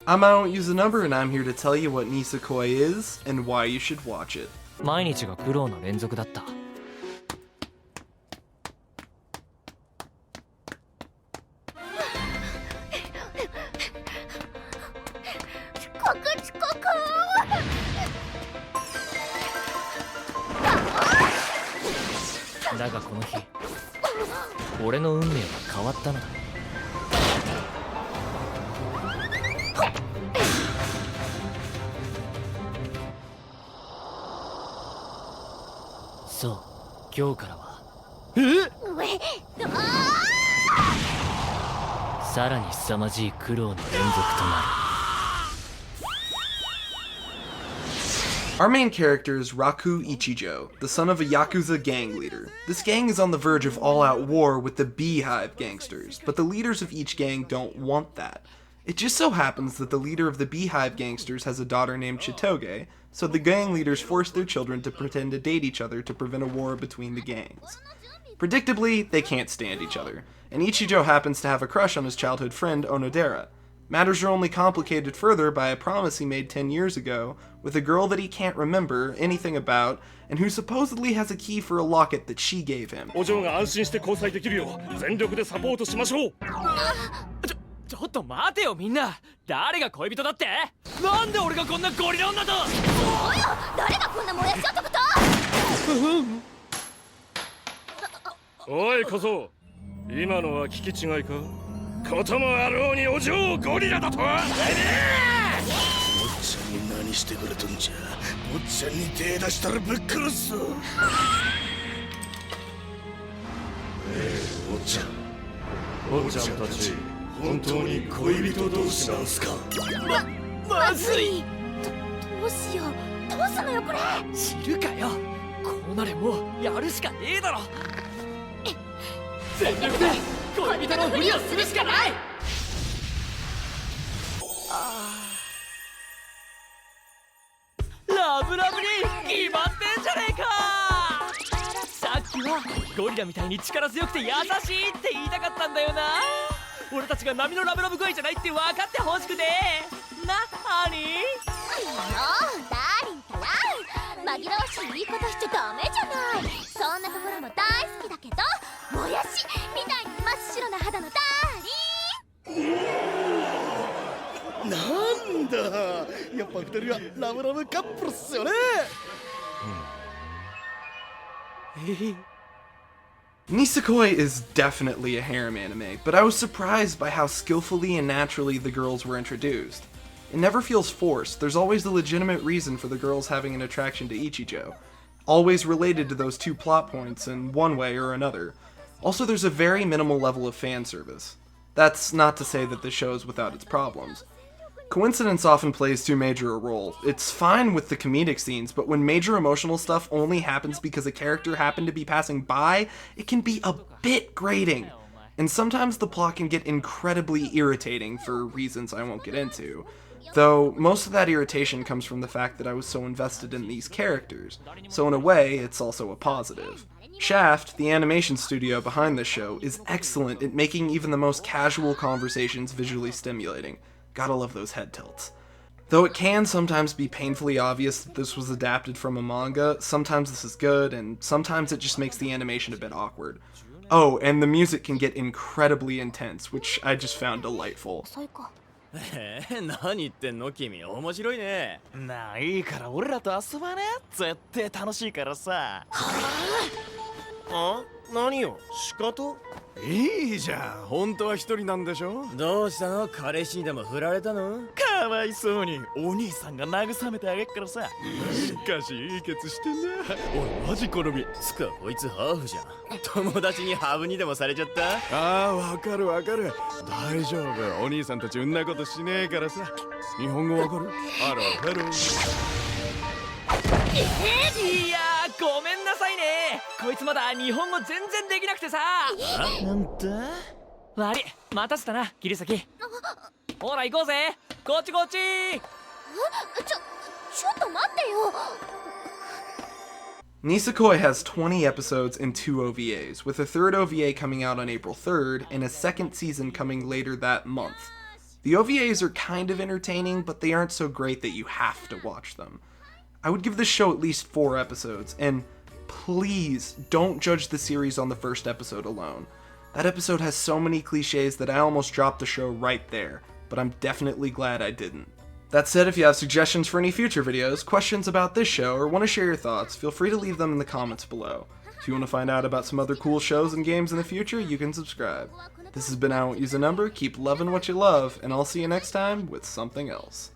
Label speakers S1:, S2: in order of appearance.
S1: I'm I don't use a number, and I'm here to tell you what Nisekoi is and why you should watch it.
S2: 毎日が苦労の連続だった。だがこの日、俺の運命は変わったのだ。そう、今日からはさらに凄まじい苦労の連続となる。
S1: Our main character is Raku Ichijo, the son of a Yakuza gang leader. This gang is on the verge of all-out war with the Beehive gangsters, but the leaders of each gang don't want that. It just so happens that the leader of the Beehive gangsters has a daughter named Chitoge, so the gang leaders force their children to pretend to date each other to prevent a war between the gangs. Predictably, they can't stand each other, and Ichijo happens to have a crush on his childhood friend Onodera. Matters are only complicated further by a promise he made 10 years ago with a girl that he can't remember anything about and who supposedly has a key for a locket that she gave him.
S3: ちょっと待てよみんな。誰が恋人だって？なんで俺がこんなゴリラ女と？そうよ、誰がこんなもやし男と？おい小僧、今のは聞き違いか？こともあろうにお嬢をゴリラだとは。坊ちゃんに何してくれとんじゃ。坊ちゃんに手出したらぶっ殺すぞ。坊ちゃんたち、本当に恋人同士なんすか？まずい。どうしよう。どうすんのよこれ。知るかよ。こうなれもうやるしかねえだろ。全力で恋人のふりをするしかない。ラブラブに決まってんじゃねえか。さっきはゴリラみたいに力強くて優しいって言いたかったんだよな。俺たちが波のラブラブ恋じゃないって分かってほしくてな、ハニー。もうダーリンたら紛らわしい言い方しちゃダメじゃない。そんなところも大好きだけど、もやしみたいに真っ白な肌のダーリン。なんだ、やっぱ二人はラブラブカップルっすよね。
S1: Nisekoi is definitely a harem anime, but I was surprised by how skillfully and naturally the girls were introduced. It never feels forced, there's always a legitimate reason for the girls having an attraction to Ichijo, always related to those two plot points in one way or another. Also, there's a very minimal level of fan service. That's not to say that the show is without its problems. Coincidence often plays too major a role. It's fine with the comedic scenes, but when major emotional stuff only happens because a character happened to be passing by, it can be a bit grating. And sometimes the plot can get incredibly irritating for reasons I won't get into. Though most of that irritation comes from the fact that I was so invested in these characters, so in a way, it's also a positive. Shaft, the animation studio behind this show, is excellent at making even the most casual conversations visually stimulating. Gotta love those head tilts. Though it can sometimes be painfully obvious that this was adapted from a manga, sometimes this is good, and sometimes it just makes the animation a bit awkward. Oh, and the music can get incredibly intense, which I just found delightful.
S3: 何言ってんの君、面白いね。なあ、いいから俺らと遊ばね。絶対楽しいからさ。あ？何よ、仕方？いいじゃん、本当は一人なんでしょ。どうしたの？彼氏にでも振られたの？かわいそうにお兄さんが慰めてあげっからさ。しかしいいケツしてんな。おいマジ好み。つかこいつハーフじゃん。友達にハブにでもされちゃった？ああ、わかるわかる。大丈夫、お兄さんたちんなことしねえからさ。日本語わかる？ハローハロー。いやー、ごめんなさいね。こいつまだ日本語全然できなくてさ。なんだ？悪い、待たせたな、切り裂き。ほら行こうぜ。こっちこっち。ちょっと待ってよ。
S1: Nisekoi has 20 episodes and 2 OVAs, with a third OVA coming out on April 3rd and a second season coming later that month. The OVAs are kind of entertaining, but they aren't so great that you have to watch them. I would give this show at least 4 episodes, and please don't judge the series on the first episode alone. That episode has so many cliches that I almost dropped the show right there, but I'm definitely glad I didn't. That said, if you have suggestions for any future videos, questions about this show, or want to share your thoughts, feel free to leave them in the comments below. If you want to find out about some other cool shows and games in the future, you can subscribe. This has been I Won't Use a Number, keep loving what you love, and I'll see you next time with something else.